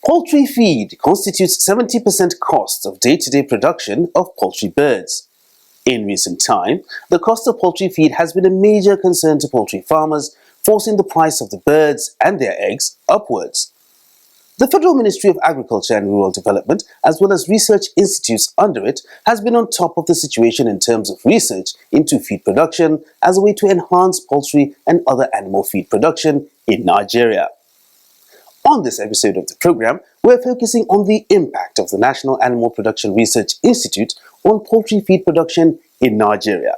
Poultry feed constitutes 70% cost of day-to-day production of poultry birds. In recent time, the cost of poultry feed has been a major concern to poultry farmers, forcing the price of the birds and their eggs upwards. The Federal Ministry of Agriculture and Rural Development, as well as research institutes under it, has been on top of the situation in terms of research into feed production as a way to enhance poultry and other animal feed production in Nigeria. On this episode of the program, we're focusing on the impact of the National Animal Production Research Institute on poultry feed production in Nigeria.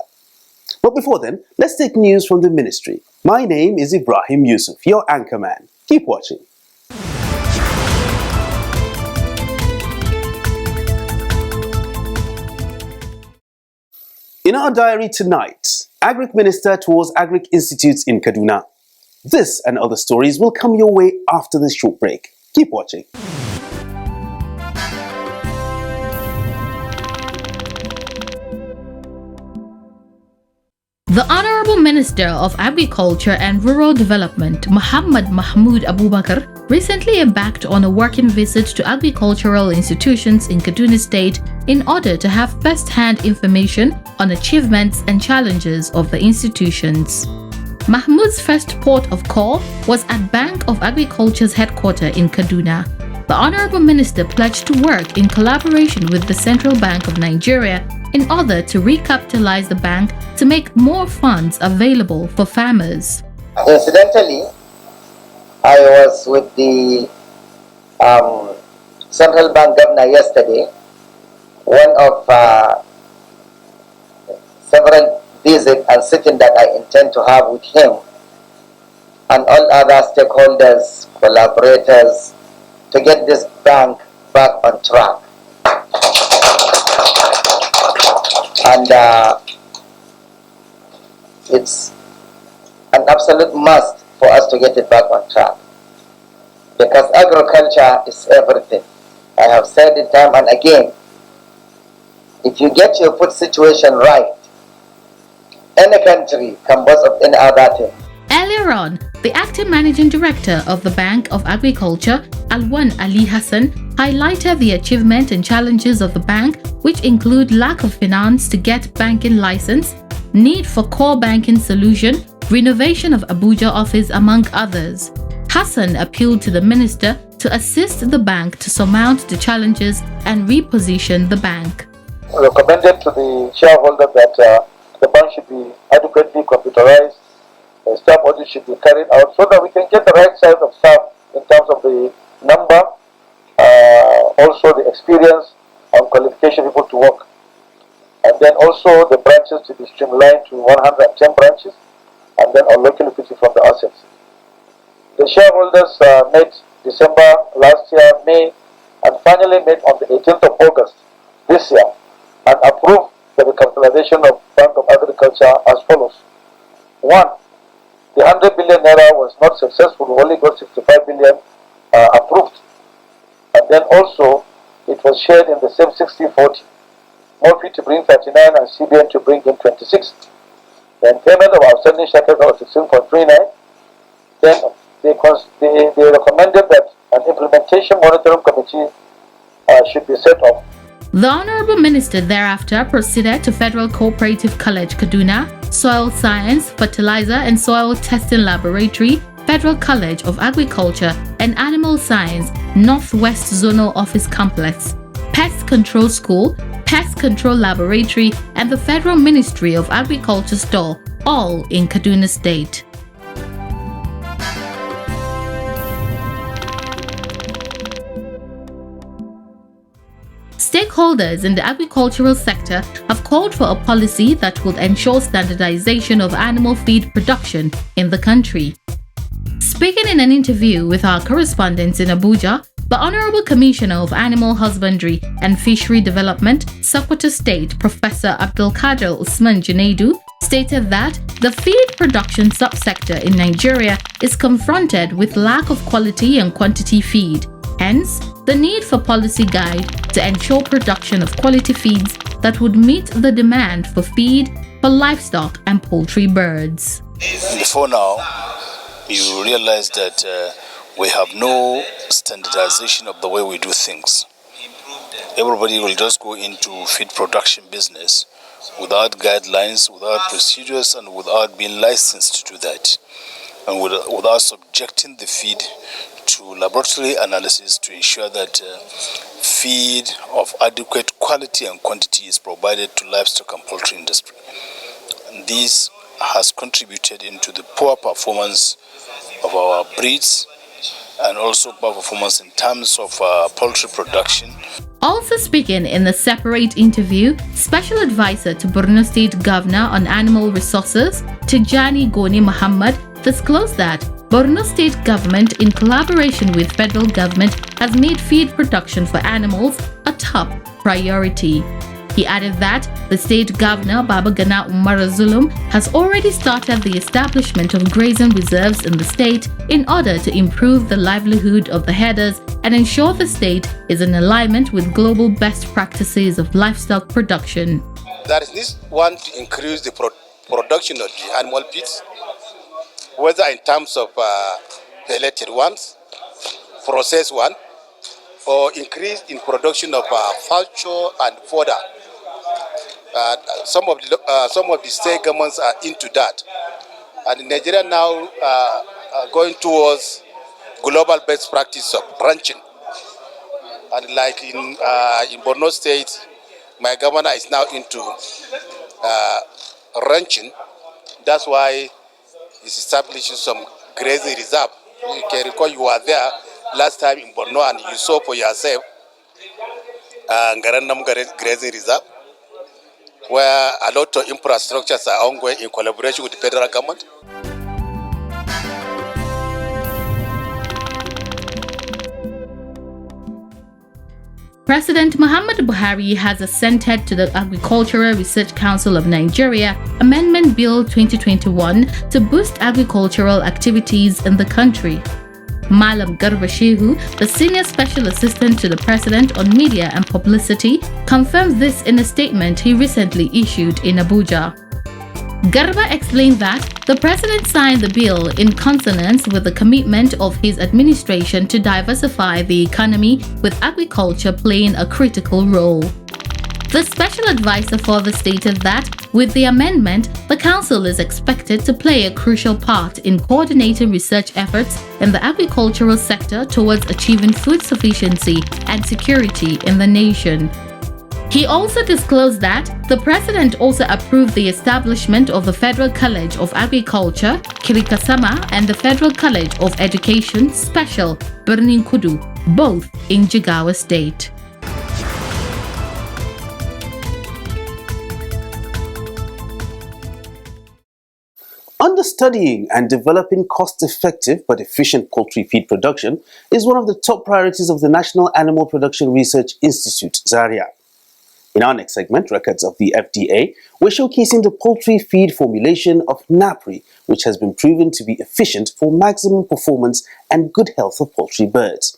But before then, let's take news from the ministry. My name is Ibrahim Yusuf, your anchorman. Keep watching. In our diary tonight, Agric Minister tours Agric Institutes in Kaduna. This and other stories will come your way after this short break. Keep watching. The Honorable Minister of Agriculture and Rural Development, Muhammad Mahmoud Abubakar, recently embarked on a working visit to agricultural institutions in Kaduna State in order to have first-hand information on achievements and challenges of the institutions. Mahmoud's first port of call was at Bank of Agriculture's headquarters in Kaduna. The Honorable Minister pledged to work in collaboration with the Central Bank of Nigeria in order to recapitalize the bank to make more funds available for farmers. Incidentally, I was with the Central Bank Governor yesterday, one of several visits and sitting that I intend to have with him and all other stakeholders, collaborators, to get this bank back on track. And it's an absolute must for us to get it back on track, because agriculture is everything. I have said it time and again, if you get your food situation right, any country can boast of any other thing. Earlier on, the acting managing director of the Bank of Agriculture, Alwan Ali Hassan, highlighted the achievement and challenges of the bank, which include lack of finance to get banking license, need for core banking solution, renovation of Abuja office, among others. Hassan appealed to the minister to assist the bank to surmount the challenges and reposition the bank. We recommended to the shareholder that the bank should be adequately computerized, staff audit should be carried out so that we can get the right size of staff in terms of the number, also the experience and qualification people to work. And then also the branches to be streamlined to 110 branches, and then unlocking liquidity from the assets. The shareholders met December last year, May, and finally met on the 18th of August this year and approved the recapitalization of Bank of Agriculture as follows. 1. The 100 billion naira was not successful, we only got 65 billion approved. And then also it was shared in the same 60-40. Morphy to bring 39 and CBN to bring in 26. Then payment of outstanding shackles was 16.39. Then they recommended that an implementation monitoring committee should be set up. The Honorable Minister thereafter proceeded to Federal Cooperative College Kaduna, Soil Science, Fertilizer and Soil Testing Laboratory, Federal College of Agriculture and Animal Science, Northwest Zonal Office Complex, Pest Control School, Pest Control Laboratory, and the Federal Ministry of Agriculture store, all in Kaduna State. Stakeholders in the agricultural sector have called for a policy that will ensure standardization of animal feed production in the country. Speaking in an interview with our correspondents in Abuja, the Honorable Commissioner of Animal Husbandry and Fishery Development, Sokoto State, Professor Abdulkader Usman Junaidu, stated that the feed production subsector in Nigeria is confronted with lack of quality and quantity feed. Hence, the need for policy guide to ensure production of quality feeds that would meet the demand for feed for livestock and poultry birds. Before now, you realize that we have no standardization of the way we do things. Everybody will just go into feed production business without guidelines, without procedures, and without being licensed to do that, and without subjecting the feed to laboratory analysis to ensure that feed of adequate quality and quantity is provided to livestock and poultry industry. And this has contributed into the poor performance of our breeds and also poor performance in terms of poultry production. Also speaking in the separate interview, Special Advisor to Borno State Governor on Animal Resources, Tijani Goni Muhammad, disclosed that Borno State government, in collaboration with federal government, has made feed production for animals a top priority. He added that the state governor, Babagana Umar Zulum, has already started the establishment of grazing reserves in the state in order to improve the livelihood of the herders and ensure the state is in alignment with global best practices of livestock production. There is this one to increase the production of the animal feeds, whether in terms of pelleted ones, processed one, or increase in production of culture and fodder. Some of the state governments are into that, and Nigeria now are going towards global best practice of ranching. And like in Borno State, my governor is now into ranching. That's why he's establishing some grazing reserve. You can recall you were there last time in Borno and you saw for yourself Ngaranam grazing reserve, where a lot of infrastructures are ongoing in collaboration with the federal government. President Muhammad Buhari has assented to the Agricultural Research Council of Nigeria Amendment Bill 2021 to boost agricultural activities in the country. Malam Garba Shehu, the Senior Special Assistant to the President on Media and Publicity, confirmed this in a statement he recently issued in Abuja. Garba explained that the President signed the bill in consonance with the commitment of his administration to diversify the economy, with agriculture playing a critical role. The special advisor further stated that, with the amendment, the Council is expected to play a crucial part in coordinating research efforts in the agricultural sector towards achieving food sufficiency and security in the nation. He also disclosed that the President also approved the establishment of the Federal College of Agriculture, Kirikasama, and the Federal College of Education, Special, Birnin Kudu, both in Jigawa State. Understudying and developing cost-effective but efficient poultry feed production is one of the top priorities of the National Animal Production Research Institute, Zaria. In our next segment, Records of the FDA, we're showcasing the poultry feed formulation of NAPRI, which has been proven to be efficient for maximum performance and good health of poultry birds.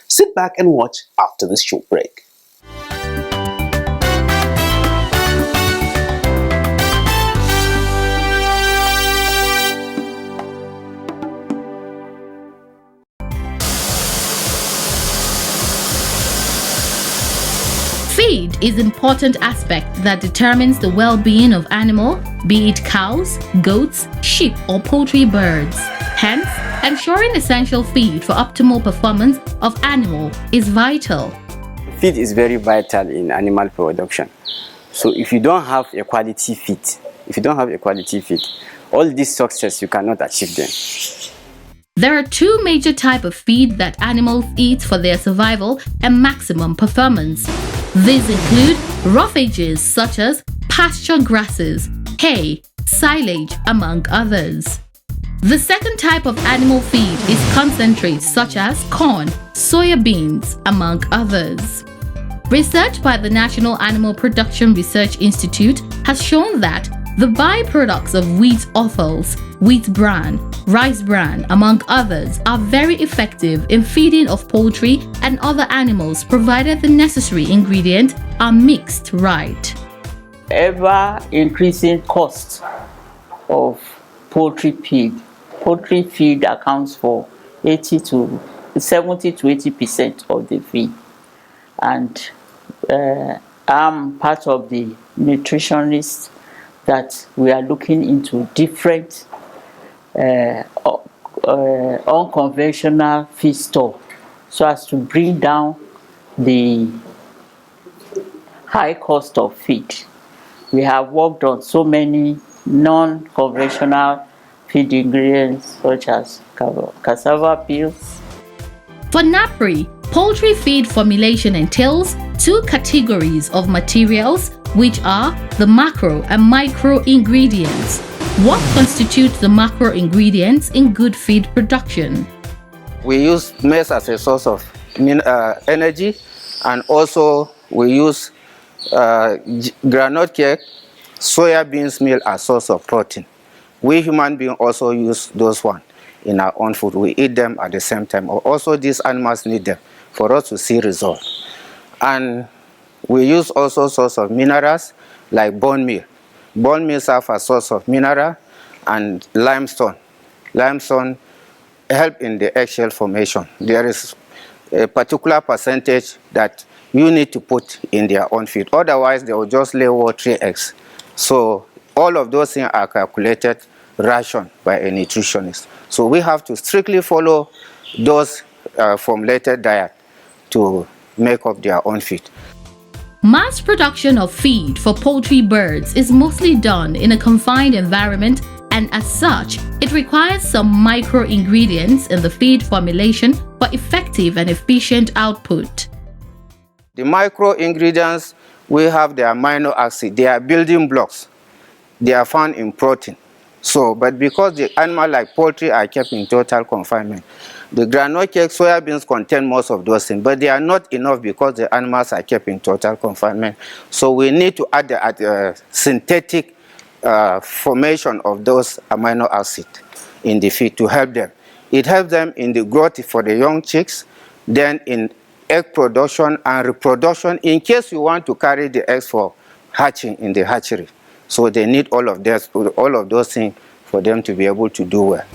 Sit back and watch after this short break. Feed is an important aspect that determines the well-being of animal, be it cows, goats, sheep or poultry birds. Hence, ensuring essential feed for optimal performance of animal is vital. Feed is very vital in animal production. So if you don't have a quality feed, all this success you cannot achieve them. There are two major types of feed that animals eat for their survival and maximum performance. These include roughages such as pasture grasses, hay, silage, among others. The second type of animal feed is concentrates such as corn, soya beans, among others. Research by the National Animal Production Research Institute has shown that the byproducts of wheat offals, wheat bran, rice bran, among others, are very effective in feeding of poultry and other animals provided the necessary ingredients are mixed right. Ever increasing cost of poultry feed. Poultry feed accounts for 70 to 80% of the feed. And I'm part of the nutritionists that we are looking into different unconventional feed store so as to bring down the high cost of feed. We have worked on so many non-conventional feed ingredients such as cassava peels. For NAPRI, poultry feed formulation entails two categories of materials, which are the macro and micro ingredients. What constitutes the macro ingredients in good feed production? We use maize as a source of energy, and also we use groundnut cake, soya beans meal as source of protein. We human beings also use those ones in our own food. We eat them at the same time. Also, these animals need them for us to see results. And we use also source of minerals like bone meal. Bone meal serves as source of mineral, and limestone. Limestone help in the eggshell formation. There is a particular percentage that you need to put in their own feed. Otherwise, they will just lay watery eggs. So all of those things are calculated ration by a nutritionist. So we have to strictly follow those formulated diet to make up their own feed. Mass production of feed for poultry birds is mostly done in a confined environment, and as such, it requires some micro ingredients in the feed formulation for effective and efficient output. The micro ingredients, we have the amino acids. They are building blocks. They are found in protein. So, but because the animal like poultry are kept in total confinement, the groundnut cake, soya beans contain most of those things, but they are not enough because the animals are kept in total confinement. So we need to add the synthetic formation of those amino acids in the feed to help them. It helps them in the growth for the young chicks, then in egg production and reproduction in case you want to carry the eggs for hatching in the hatchery. So they need all of those things for them to be able to do well.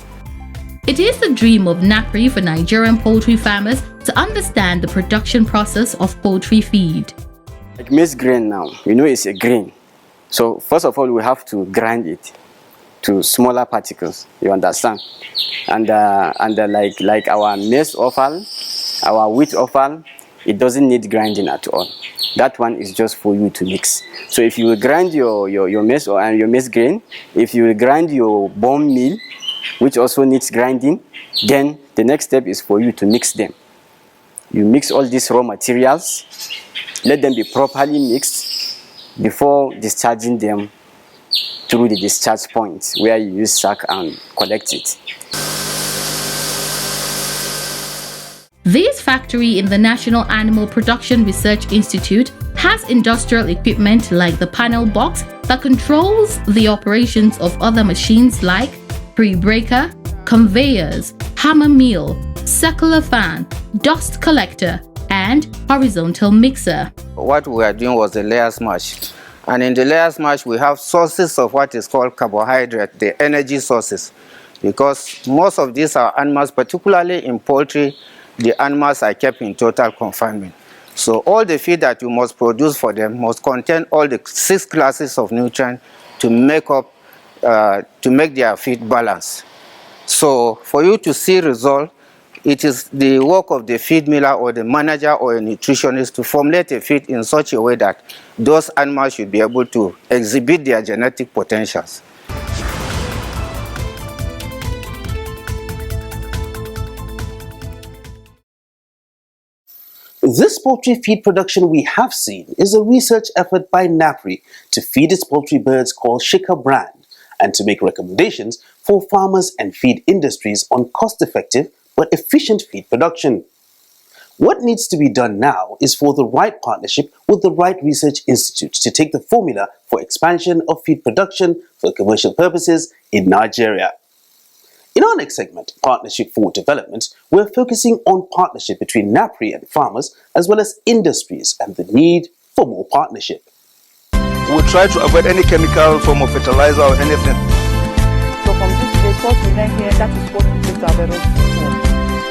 It is the dream of NAPRI for Nigerian poultry farmers to understand the production process of poultry feed. Like maize grain now, it's a grain. So first of all, we have to grind it to smaller particles, you understand? And like our maize offal, our wheat offal, it doesn't need grinding at all. That one is just for you to mix. So if you grind your maize and your maize grain, if you grind your bone meal, which also needs grinding, then the next step is for you to mix them. You mix all these raw materials, let them be properly mixed before discharging them through the discharge point where you use sack and collect it. This factory in the National Animal Production Research Institute has industrial equipment like the panel box that controls the operations of other machines like pre-breaker, conveyors, hammer mill, circular fan, dust collector, and horizontal mixer. What we are doing was the layer smash. And in the layer smash, we have sources of what is called carbohydrate, the energy sources. Because most of these are animals, particularly in poultry, the animals are kept in total confinement. So all the feed that you must produce for them must contain all the 6 classes of nutrients to make their feed balance. So for you to see result, it is the work of the feed miller or the manager or a nutritionist to formulate a feed in such a way that those animals should be able to exhibit their genetic potentials. This poultry feed production we have seen is a research effort by NAPRI to feed its poultry birds called Shika brand and to make recommendations for farmers and feed industries on cost-effective but efficient feed production. What needs to be done now is for the right partnership with the right research institutes to take the formula for expansion of feed production for commercial purposes in Nigeria. In our next segment, Partnership for Development, we're focusing on partnership between NAPRI and farmers as well as industries and the need for more partnership. We try to avoid any chemical form of fertilizer or anything. So from this place, what we learn here, that is what we take to our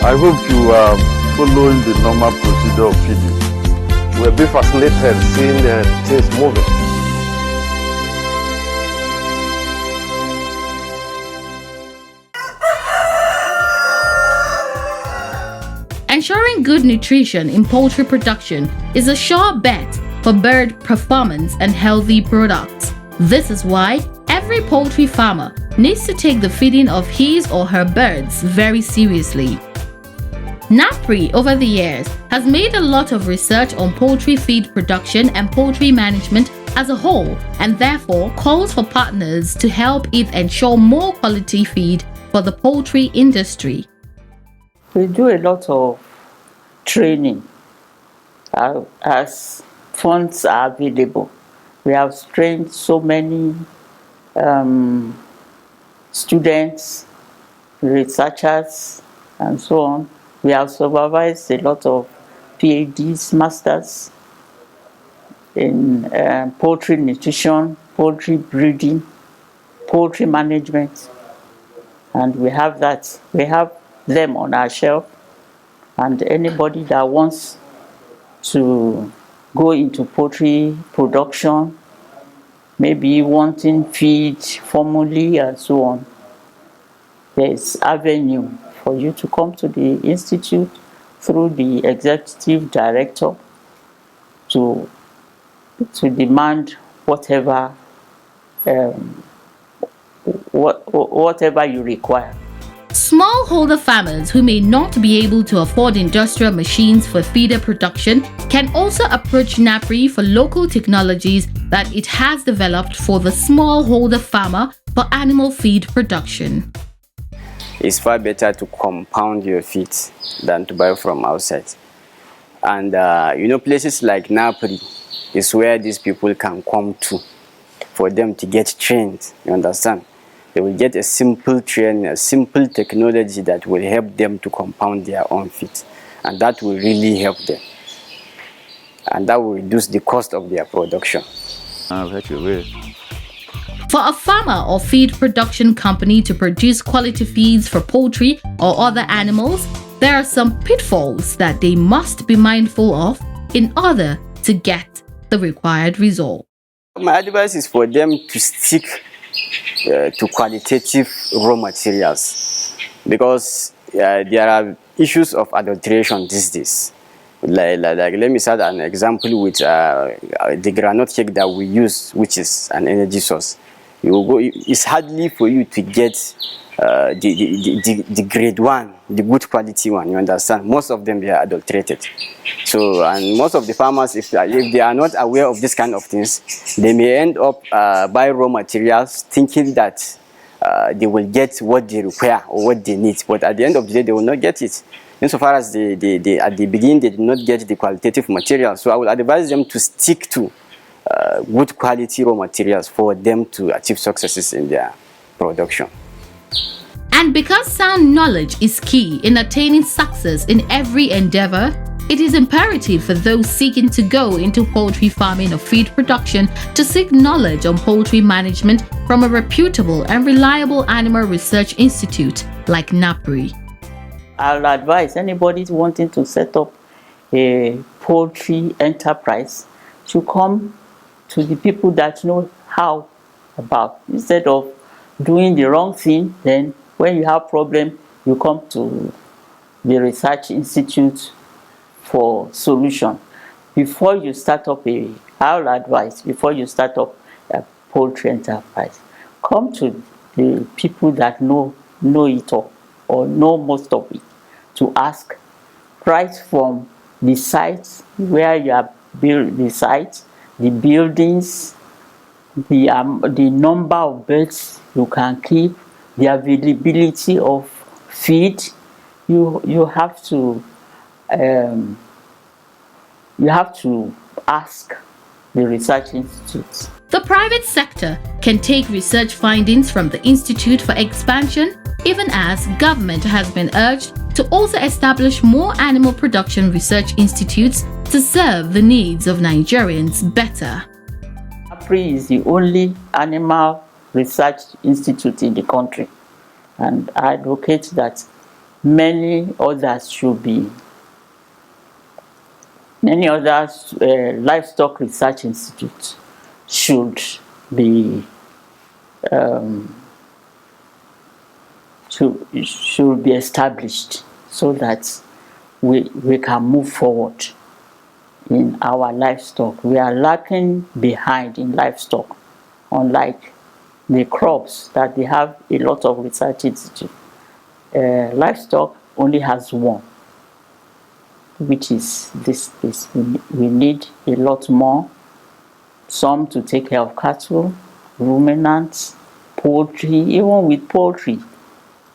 I hope you are following the normal procedure of feeding. We'll be fascinated seeing things moving. Ensuring good nutrition in poultry production is a sure bet for bird performance and healthy products. This is why every poultry farmer needs to take the feeding of his or her birds very seriously. NAPRI over the years has made a lot of research on poultry feed production and poultry management as a whole, and therefore calls for partners to help it ensure more quality feed for the poultry industry. We do a lot of training as funds are available. We have trained so many students, researchers, and so on. We have supervised a lot of PhDs, masters in poultry nutrition, poultry breeding, poultry management, and we have that. We have them on our shelf, and anybody that wants to go into poultry production, maybe wanting feed formally and so on, there's avenue for you to come to the institute through the executive director to demand whatever whatever you require. Smallholder farmers who may not be able to afford industrial machines for feeder production can also approach NAPRI for local technologies that it has developed for the smallholder farmer for animal feed production. It's far better to compound your feed than to buy from outside. And places like NAPRI is where these people can come to for them to get trained, you understand? They will get a simple training, a simple technology that will help them to compound their own feed. And that will really help them. And that will reduce the cost of their production. For a farmer or feed production company to produce quality feeds for poultry or other animals, there are some pitfalls that they must be mindful of in order to get the required result. My advice is for them to stick to qualitative raw materials, because there are issues of adulteration these days. Like let me start an example with the granite cake that we use, which is an energy source. It's hardly for you to get the grade one, the good quality one, you understand? Most of them, they are adulterated. So, and most of the farmers, if they are not aware of this kind of things, they may end up buying raw materials thinking that they will get what they require or what they need, but at the end of the day, they will not get it. Insofar as they at the beginning, they did not get the qualitative material. So I would advise them to stick to good quality raw materials for them to achieve successes in their production. And because sound knowledge is key in attaining success in every endeavor, it is imperative for those seeking to go into poultry farming or feed production to seek knowledge on poultry management from a reputable and reliable animal research institute like NAPRI. I'll advise anybody wanting to set up a poultry enterprise to come to the people that know how about, instead of doing the wrong thing. Then when you have problem, you come to the research institute for solution. Before you start up I'll advise, before you start up a poultry enterprise, come to the people that know it all or know most of it, to ask right from the sites where you have built the sites, the buildings, the number of birds you can keep, the availability of feed. You have to ask the research institutes. The private sector can take research findings from the institute for expansion, even as government has been urged to also establish more animal production research institutes to serve the needs of Nigerians better. NAPRI is the only animal research institute in the country, and I advocate that many others livestock research institutes should be established so that we can move forward in our livestock. We are lagging behind in livestock, unlike the crops that they have a lot of research institutes. Livestock only has one, which is this. We need a lot more. Some to take care of cattle, ruminants, poultry. Even with poultry,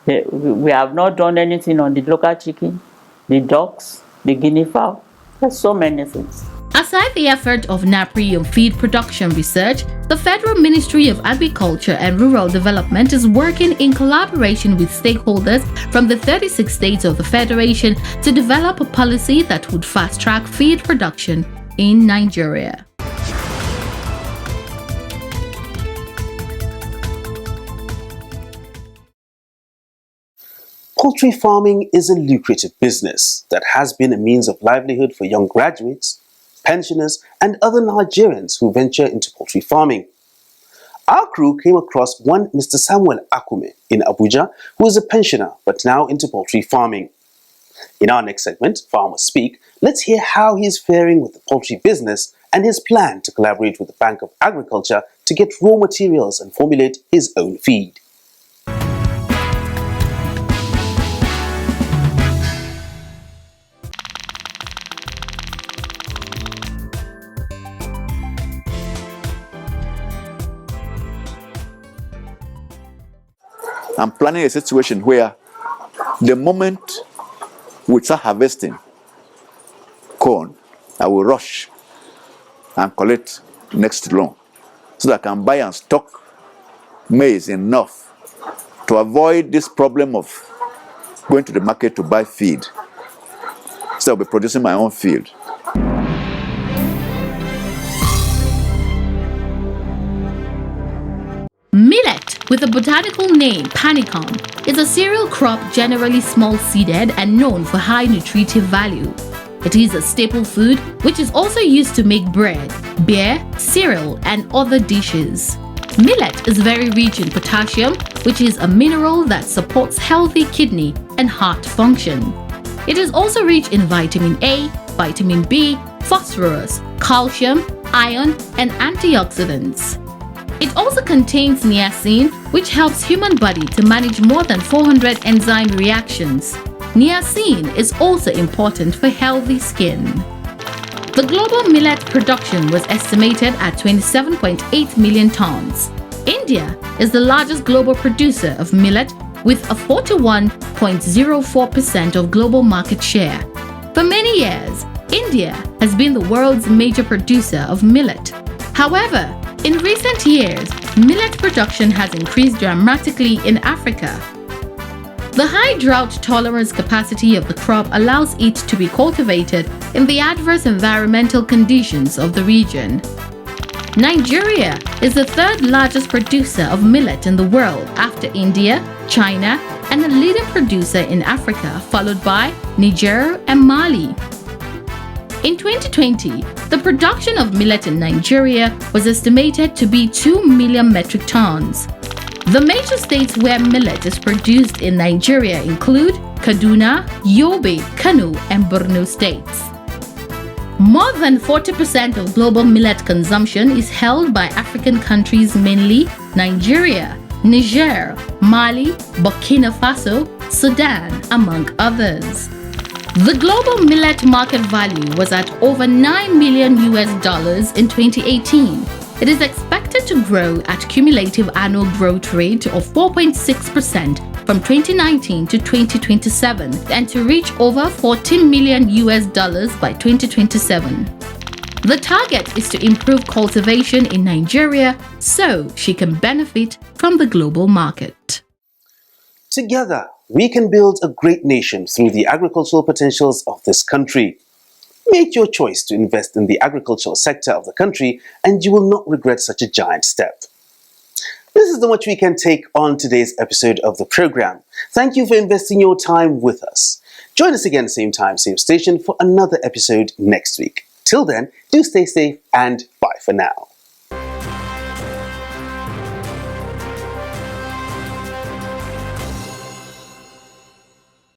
we have not done anything on the local chicken, the ducks, the guinea fowl. There's so many things. Aside the effort of NAPRI on feed production research, the Federal Ministry of Agriculture and Rural Development is working in collaboration with stakeholders from the 36 states of the Federation to develop a policy that would fast-track feed production in Nigeria. Poultry farming is a lucrative business that has been a means of livelihood for young graduates, pensioners, and other Nigerians who venture into poultry farming. Our crew came across one Mr. Samuel Akume in Abuja, who is a pensioner but now into poultry farming. In our next segment, Farmers Speak, let's hear how he is faring with the poultry business and his plan to collaborate with the Bank of Agriculture to get raw materials and formulate his own feed. I'm planning a situation where the moment we start harvesting corn, I will rush and collect next loan so that I can buy and stock maize enough to avoid this problem of going to the market to buy feed. So I'll be producing my own feed. Millet, with the botanical name panicum, is a cereal crop generally small-seeded and known for high nutritive value. It is a staple food which is also used to make bread, beer, cereal, and other dishes. Millet is very rich in potassium, which is a mineral that supports healthy kidney and heart function. It is also rich in vitamin A, vitamin B, phosphorus, calcium, iron, and antioxidants. It also contains niacin, which helps human body to manage more than 400 enzyme reactions. Niacin is also important for healthy skin. The global millet production was estimated at 27.8 million tons. India is the largest global producer of millet with a 41.04% of global market share. For many years, India has been the world's major producer of millet. However, in recent years, millet production has increased dramatically in Africa. The high drought tolerance capacity of the crop allows it to be cultivated in the adverse environmental conditions of the region. Nigeria is the third largest producer of millet in the world after India, China, and a leading producer in Africa, followed by Niger and Mali. In 2020, the production of millet in Nigeria was estimated to be 2 million metric tons. The major states where millet is produced in Nigeria include Kaduna, Yobe, Kano, and Borno states. More than 40% of global millet consumption is held by African countries, mainly Nigeria, Niger, Mali, Burkina Faso, Sudan, among others. The global millet market value was at over $9 million in 2018. It is expected to grow at cumulative annual growth rate of 4.6% from 2019 to 2027 and to reach over $14 million by 2027. The target is to improve cultivation in Nigeria so she can benefit from the global market. Together, we can build a great nation through the agricultural potentials of this country. Make your choice to invest in the agricultural sector of the country and you will not regret such a giant step. This is the much we can take on today's episode of the program. Thank you for investing your time with us. Join us again same time, same station for another episode next week. Till then, do stay safe and bye for now.